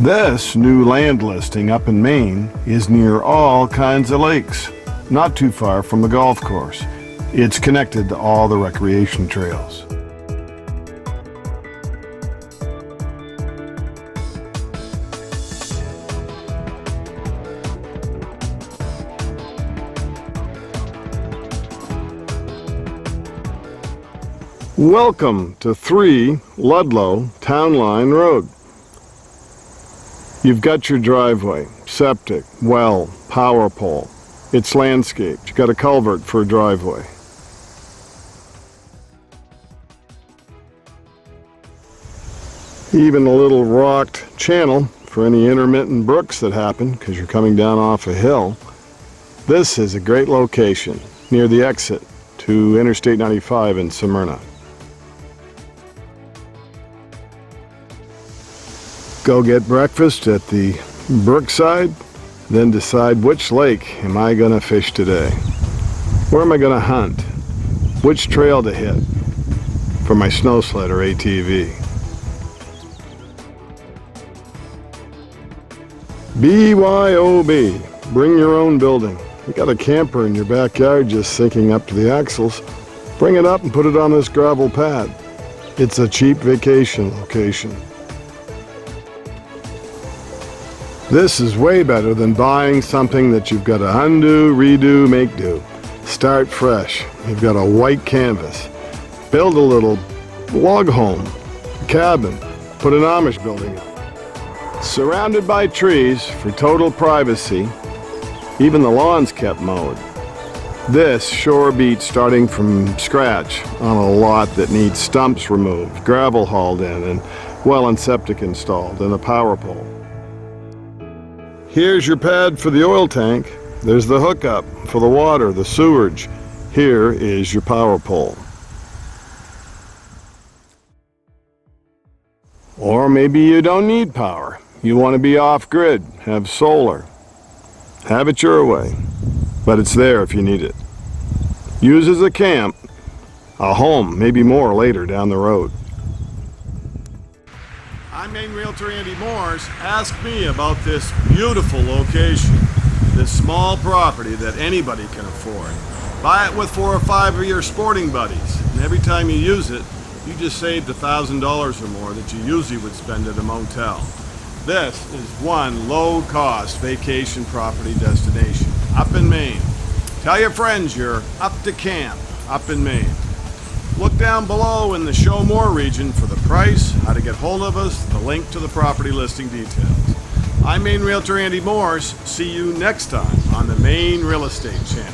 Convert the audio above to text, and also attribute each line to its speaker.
Speaker 1: This new land listing up in Maine is near all kinds of lakes, not too far from the golf course. It's connected to all the recreation trails. Welcome to 3 Ludlow Townline Road. You've got your driveway, septic, well, power pole. It's landscaped. You've got a culvert for a driveway. Even a little rocked channel for any intermittent brooks that happen because you're coming down off a hill. This is a great location near the exit to Interstate 95 in Smyrna. Go get breakfast at the brookside, then decide which lake am I gonna fish today? Where am I gonna hunt? Which trail to hit for my snow sled or ATV? BYOB, bring your own building. You got a camper in your backyard just sinking up to the axles. Bring it up and put it on this gravel pad. It's a cheap vacation location. This is way better than buying something that you've got to undo, redo, make do. Start fresh. You've got a white canvas. Build a little log home, cabin, put an Amish building up. Surrounded by trees for total privacy, even the lawn's kept mowed. This sure beats starting from scratch on a lot that needs stumps removed, gravel hauled in, and well and septic installed, and a power pole. Here's your pad for the oil tank. There's the hookup for the water, the sewerage. Here is your power pole. Or maybe you don't need power. You want to be off-grid, have solar. Have it your way, but it's there if you need it. Use as a camp, a home, maybe more later down the road. I'm Maine Realtor Andy Moores. Ask me about this beautiful location, this small property that anybody can afford. Buy it with 4 or 5 of your sporting buddies, and every time you use it, you just saved $1,000 or more that you usually would spend at a motel. This is one low-cost vacation property destination up in Maine. Tell your friends you're up to camp up in Maine. Look down below in the Show More region for the price, how to get hold of us, the link to the property listing details. I'm Maine Realtor Andy Moores. See you next time on the Maine Real Estate Channel.